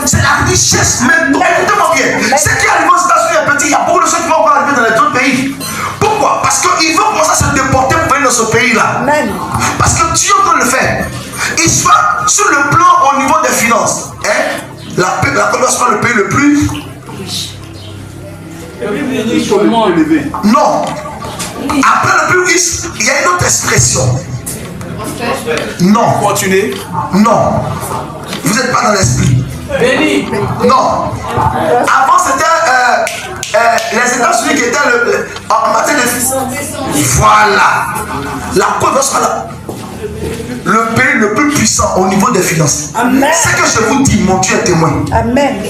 C'est la richesse même. Écoutez-moi bien. Ce qui arrive aux États-Unis est petit. Il y a beaucoup de choses qui vont encore arriver dans les autres pays. Pourquoi? Parce qu'ils vont commencer à se déporter pour venir dans ce pays-là. Parce que Dieu peut le faire. Il soit sur le plan au niveau des finances. Hein? La Côte d'Ivoire sera le pays le plus riche. Non. Après le plus riche, il y a une autre expression. Non. Continuez. Non. Vous n'êtes pas dans l'esprit. Béni. Non. Avant, c'était les États-Unis qui étaient en matière de... Voilà. La Côte d'Ivoire sera là. Le pays le plus puissant au niveau des finances. Amen. Ce que je vous dis, mon Dieu est témoin. Amen.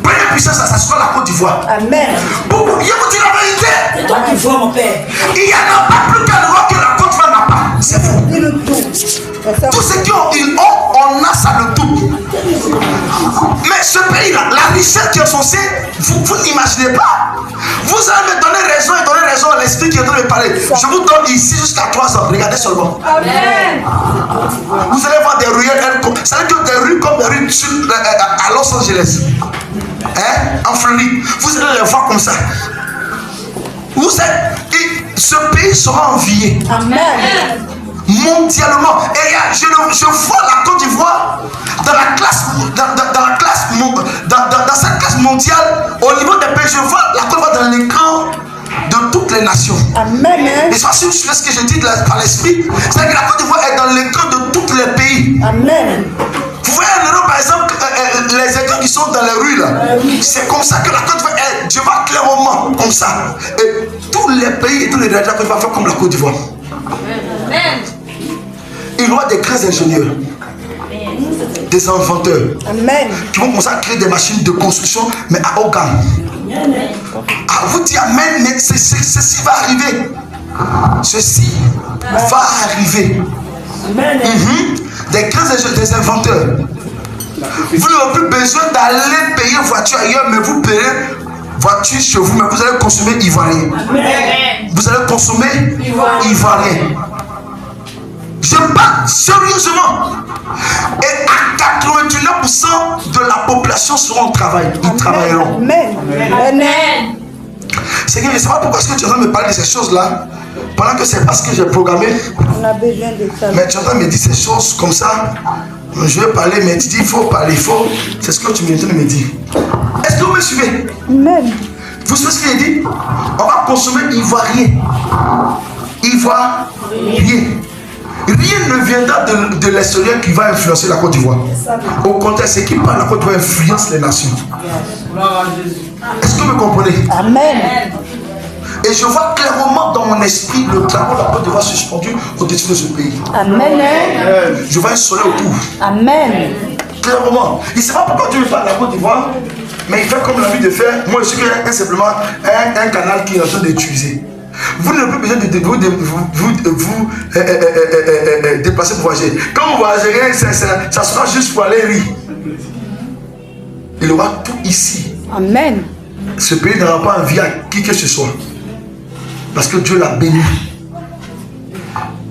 Première puissance, ça sera la Côte d'Ivoire. Amen. Beaucoup, je vous dis la vérité. C'est toi qui vois, mon père. Il n'y en a pas plus qu'un roi que la Côte d'Ivoire n'a pas. C'est faux. Dis le tout. Tous ceux qui ont, on a ça de tout. Mais ce pays-là, la richesse qui est censée, vous n'imaginez pas. Vous allez me donner raison et donner raison à l'esprit qui est en train de parler. Je vous donne ici jusqu'à 3 ans. Regardez seulement. Amen. Vous allez voir des ruelles, ça veut dire des rues comme des rues à Los Angeles. Hein? En Floride. Vous allez les voir comme ça. Vous êtes, ce pays sera envié. Amen. Mondialement. Et je vois la Côte d'Ivoire dans la classe, dans cette classe mondiale, au niveau des pays, je vois la Côte d'Ivoire dans l'écran de toutes les nations. Amen. Et soit si vous suivez ce que je dis par l'esprit, c'est que la Côte d'Ivoire est dans l'écran de tous les pays. Amen. Vous voyez en Europe, par exemple, les écrans qui sont dans les rues là, c'est comme ça que la Côte d'Ivoire est. Dieu va clairement comme ça. Et tous les pays et tous les régions vont faire comme la Côte d'Ivoire. Amen. Il y aura des grands ingénieurs, des inventeurs, Amen. qui vont commencer à créer des machines de construction, mais à haut gamme. Ah, vous dites Amen, mais ceci va arriver. Ceci va arriver. Amen. Des grands ingénieurs, des inventeurs. Vous n'aurez plus besoin d'aller payer voiture ailleurs, mais vous payez voiture chez vous, mais vous allez consommer ivoirien. Amen. Vous allez consommer ivoirien. Je parle sérieusement. Et à 89% de la population seront au travail. Ils travailleront. Amen. Amen. Seigneur, je ne sais pas pourquoi est-ce que tu es en train de me parler de ces choses-là. Pendant que c'est parce que j'ai programmé. On a besoin de ça. Mais tu es en train de me dire ces choses comme ça. Je vais parler, mais tu dis il faut parler, il faut. C'est ce que tu viens de me dire. Est-ce que vous me suivez? Amen. Vous savez ce qu'il dit? On va consommer ivoirien. Ivoirien. Rien ne viendra de l'extérieur qui va influencer la Côte d'Ivoire. Au contraire, ce qui parle de la Côte d'Ivoire influence les nations. Est-ce que vous me comprenez? Amen. Et je vois clairement dans mon esprit le drapeau de la Côte d'Ivoire suspendu au-dessus de ce pays. Amen. Je vois un soleil autour. Amen. Clairement. Il ne sait pas pourquoi Dieu parle de la Côte d'Ivoire, mais il fait comme l'envie de faire. Moi, je suis simplement un canal qui est en train d'utiliser. Vous n'avez plus besoin de vous déplacer pour voyager. Quand vous voyagerez, ça sera juste pour aller rire. Il aura tout ici. Amen. Ce pays n'aura pas envie à qui que ce soit. Parce que Dieu l'a béni.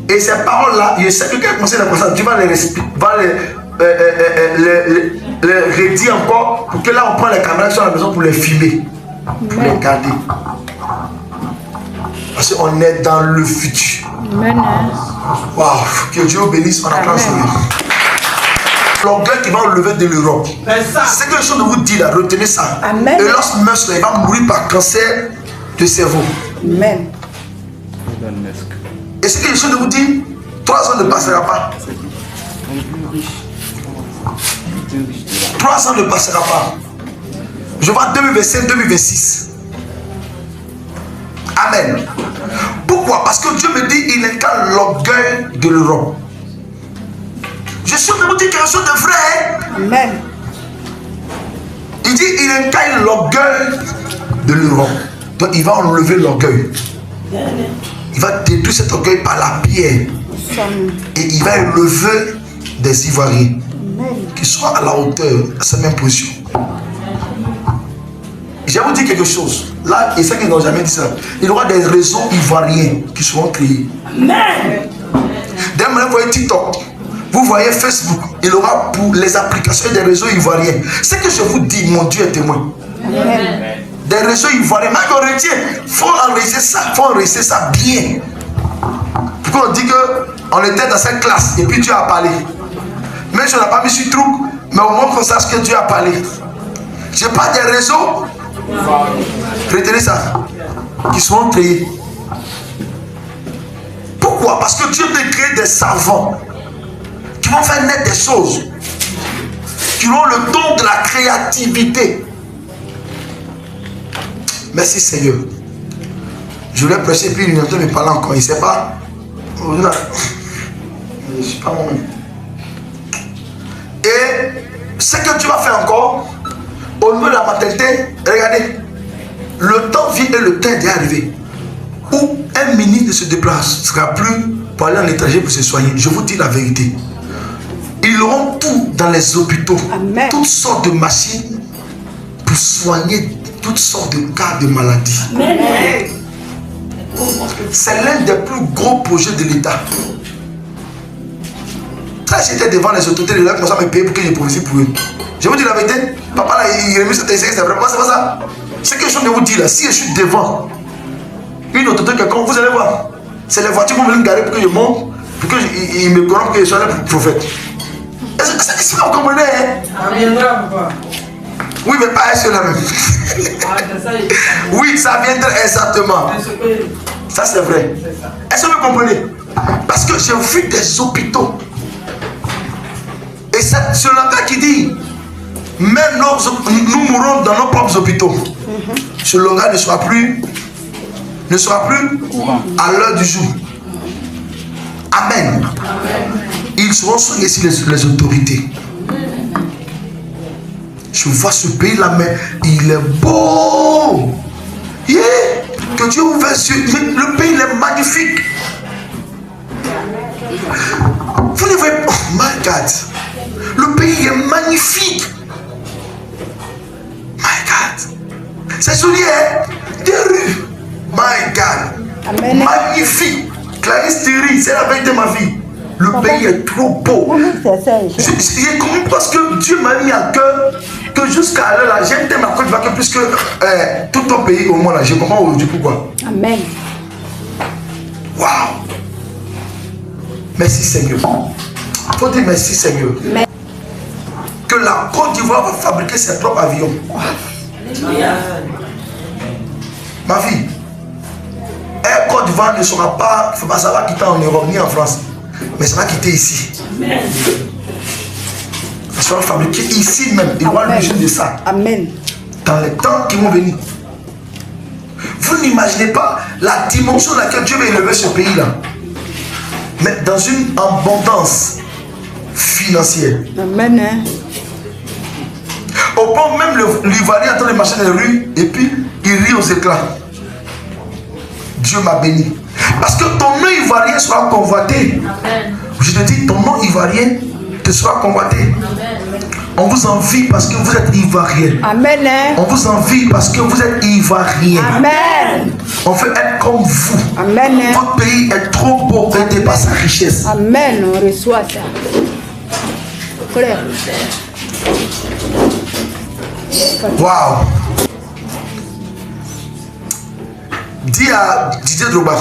Et ces paroles-là, je sais que quand il commence à Dieu va les redire encore pour que là on prend les caméras sur la maison pour les filmer, pour les garder. Parce qu'on est dans le futur. Amen. Waouh, que Dieu bénisse, on apprend ça. L'orgueil qui va enlever de l'Europe. C'est quelque chose de vous dire là, retenez ça. Amen. Et lorsqu'il meurt, il va mourir par cancer de cerveau. Amen. Et c'est quelque chose de vous dire, 3 ans ne passera pas. 3 ans ne passera pas. Je vois 2025, 2026. Amen. Pourquoi? Parce que Dieu me dit, il n'est qu'à l'orgueil de l'Europe. Je suis en train de vous dire quelque chose de vrai. Amen. Il dit, il n'est qu'à l'orgueil de l'Europe. Donc il va enlever l'orgueil. Il va détruire cet orgueil par la pierre. Et il va élever des Ivoiriens qui seront à la hauteur de cette même position. Je vais vous dire quelque chose. Là, et ceux qui n'ont jamais dit ça, il y aura des réseaux ivoiriens qui seront créés. Amen. Dès maintenant, vous voyez TikTok. Vous voyez Facebook, il aura pour les applications des réseaux ivoiriens. Ce que je vous dis, mon Dieu est témoin. Amen. Des réseaux ivoiriens, même on retient, il faut enregistrer ça bien. Pourquoi on dit qu'on était dans cette classe et puis Dieu a parlé. Même si on n'a pas mis sur truc, mais au moins qu'on sache que Dieu a parlé. Je parle des réseaux, retenez ça, qui seront créés. Pourquoi? Parce que Dieu peut créer des savants qui vont faire naître des choses, qui ont le don de la créativité. Merci Seigneur. Je voulais prêcher, puis il entend me parler encore. Il ne sait pas. Je ne suis pas moi-même. Et ce que tu vas faire encore, au niveau de la maternité, regardez, le temps vient et le temps est déjà arrivé. Où un ministre ne se déplacera plus pour aller en étranger pour se soigner. Je vous dis la vérité. Ils auront tout dans les hôpitaux. Amen. Toutes sortes de machines pour soigner toutes sortes de cas de maladies. Amen. C'est l'un des plus gros projets de l'État. Ça, j'étais devant les autorités de l'État qui commençaient à me payer pour que je prophétise pour eux. Je vous dis la vérité. Papa, là, il remet cette essai, c'est vraiment c'est pas ça. Ce que je viens de vous dire là, si je suis devant une autorité quelconque, vous allez voir. C'est les voitures qui vont venir me garer pour que je monte, pour qu'ils me corrompent, que je sois là pour prophète. Est-ce que vous comprenez, hein? Ça viendra, papa. Oui, mais pas cela même. Oui, ça viendra exactement. Ça, c'est vrai. Est-ce que vous comprenez? Parce que j'ai vu des hôpitaux. Et c'est ce langage qui dit, même nous mourrons dans nos propres hôpitaux. Ce langage ne sera plus à l'heure du jour. Amen. Ils seront soignés ici les autorités. Je vois ce pays-là, mais il est beau. Yeah. Que Dieu ouvre les yeux. Le pays il est magnifique. Vous ne voyez pas. Oh my God. Le pays est magnifique. My God. C'est joli, hein? Des rues. My God. Amen. Magnifique. Clarisse Thierry, c'est la vérité de ma vie. Le pays est trop beau. J'ai compris parce que Dieu m'a mis à cœur que jusqu'à là, j'aime ma Côte d'Ivoire plus que tout ton pays au moins là. Je comprends aujourd'hui pourquoi. Amen. Waouh. Merci Seigneur. Faut dire merci Seigneur. Amen. Que la Côte d'Ivoire va fabriquer ses propres avions. Ma fille, Air Côte d'Ivoire ne sera pas, ça va quitter en Europe ni en France, mais ça va quitter ici. Amen. Ça sera fabriqué ici même. Il va l'origine de ça. Amen. Dans les temps qui vont venir. Vous n'imaginez pas la dimension dans laquelle Dieu va élever ce pays-là. Mais dans une abondance financière. Amen. Hein? Au point même l'Ivoirien est en train de marcher dans les rues et puis il rit aux éclats. Dieu m'a béni. Parce que ton nom ivoirien sera convoité. Amen. Je te dis, ton nom ivoirien te sera convoité. Amen. On vous envie parce que vous êtes ivoirien. Amen. On vous envie parce que vous êtes ivoirien. Amen. On veut être comme vous. Amen. Votre pays est trop beau et dépasse sa richesse. Amen. On reçoit ça. Frère. Waouh. Dis à Didier Drogba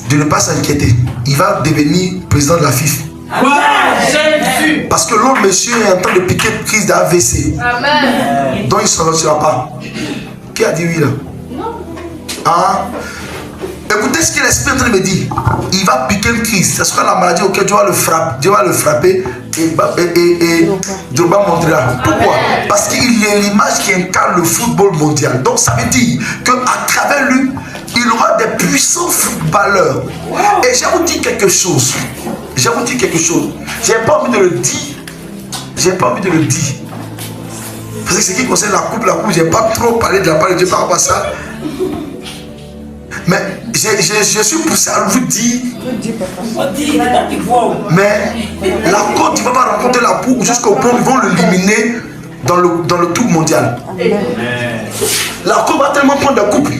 de ne pas s'inquiéter. Il va devenir président de la FIFA. Amen. Parce que l'autre monsieur est en train de piquer une crise d'AVC. Amen. Donc il ne s'en sortira pas. Qui a dit oui là? Non. Hein? Écoutez ce que l'esprit est en train de me dire. Il va piquer une crise. Ce sera la maladie auquel Dieu va le frapper. Et Drogba montrera. Pourquoi? Parce qu'il est l'image qui incarne le football mondial. Donc ça veut dire qu'à travers lui, il aura des puissants footballeurs. Et je vous dis quelque chose. Je vous dis quelque chose. J'ai pas envie de le dire. J'ai pas envie de le dire. Parce que ce qui concerne la coupe, j'ai pas trop parlé de la part de Dieu par rapport à ça. Mais je suis poussé à vous dire. Mais la Côte d'Ivoire va rencontrer la boue jusqu'au point où ils vont l'éliminer dans le tour mondial. Amen. La Côte va tellement prendre des coupes.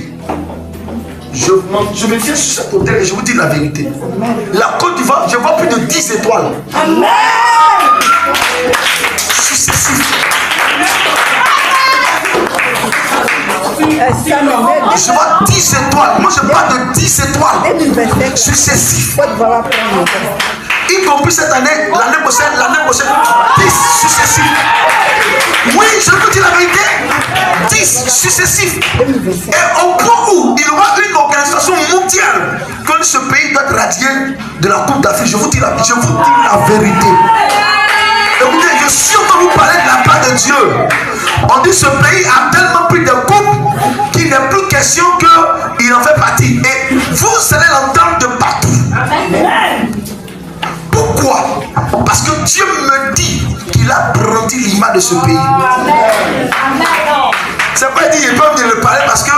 Je me tiens sur cet hôtel et je vous dis la vérité. La Côte d'Ivoire, je vois plus de 10 étoiles. Amen. Successifs. Je vois 10 étoiles. Moi, je parle de 10 étoiles successifs. Y compris cette année, l'année prochaine, 10 successifs. Oui, je vous dis la vérité. 10 successifs. Et au point où il y aura une organisation mondiale, que ce pays doit être radié de la Coupe d'Afrique. Je vous dis la vérité. Écoutez, je suis en train de vous parler de la part de Dieu. On dit que ce pays a tellement pris de coupes qu'il n'est plus question qu'il en fait partie. Et vous allez l'entendre de partout. Amen. Pourquoi? Parce que Dieu me dit qu'il a brandi l'image de ce pays. C'est pas dit, il peut venir le parler parce que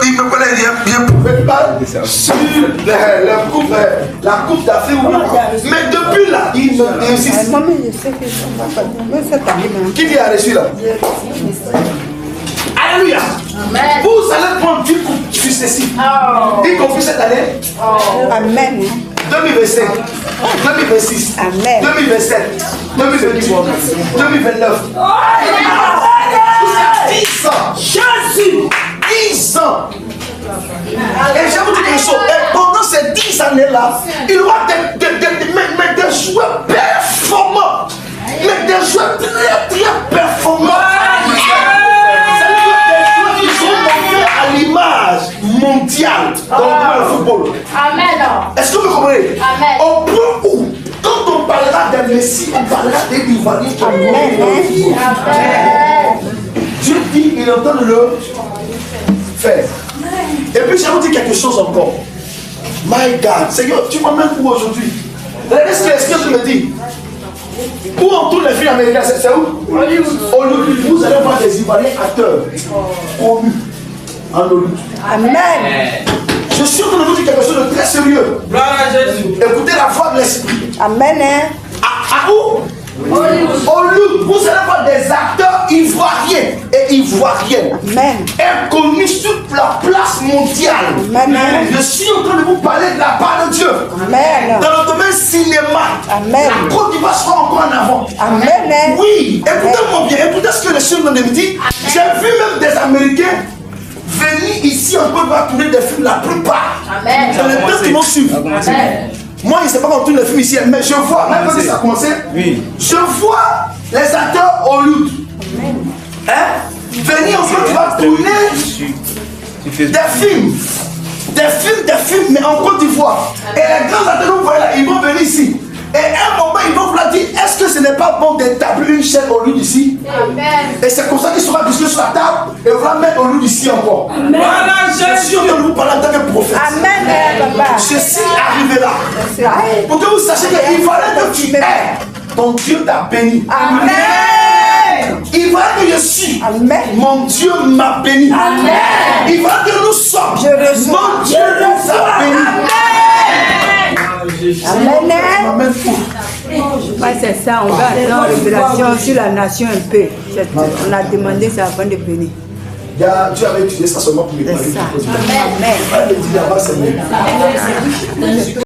il me connaît bien. Sur la coupe d'Afrique. Mais depuis là, il insiste. Qui vient à reçu là? Alléluia. Vous allez prendre 10 coupes successives. Y compris cette année. Amen. 2025, 2026, Amen. 2027, 2028, 2029. 10 ans. Jésus. 10 ans. Et je vous dis quelque chose. Pendant ces 10 années-là, il y aura des joueurs performants. Mais des joueurs très performants. Ils sont montés à l'image mondiale dans le football. Amen. Est-ce que vous comprenez? Amen. Au point où, quand on parlera d'un Messie, on parlera des Ivoiriens. Dieu dit, il est en train de le faire. Et puis, je vais vous dire quelque chose encore. My God, Seigneur, tu m'emmènes où aujourd'hui? Regardez ce que tu me dis. Où on tourne les films américains, c'est où? Hollywood. Vous allez voir des Ivoiriens acteurs connus en Hollywood. Amen. Je suis en train de vous dire quelque chose de très sérieux. Écoutez la voix de l'esprit. Amen. À où? Hollywood. Vous allez voir des acteurs ivoiriens et ivoiriennes. Amen. Inconnus sur la place mondiale. Amen. Je suis en train de vous parler de la part de Dieu. Amen. Dans le domaine cinéma. Amen. La Côte d'Ivoire sera encore en avant. Amen. Oui. Écoutez-moi bien. Écoutez ce que le Seigneur me dit. J'ai vu même des Américains venir ici en Côte d'Ivoire tourner des films, la plupart. Amen. C'est les deux qui m'ont suivi. Moi, je ne sais pas quand on tourne les films ici, mais je vois, même quand ça a commencé, je vois les acteurs Hollywood venir en Côte d'Ivoire tourner des films, mais en Côte d'Ivoire. Et les grands acteurs, vous voyez là, ils vont venir ici. Et à un moment, ils vont vouloir dire, est-ce que ce n'est pas bon d'établir une chaîne Hollywood ici? Amen. Et c'est comme ça qu'ils seront discutés sur la table et vont mettre Hollywood ici encore. Amen. Je suis en train de vous parler en tant que prophète. Amen. Ceci arrivera. Pour que vous sachiez qu'il fallait que tu aies. Ton Dieu t'a béni. Amen. Il va que je suis. Amen. Mon Dieu m'a béni. Amen. Il va que nous sommes. Mon Dieu nous a béni. Amen. Ouais, c'est ça, on va attendre révélation sur la nation un peu. On a demandé ça avant de venir. Dieu avait utilisé ça seulement pour me parler. Amen. Amen.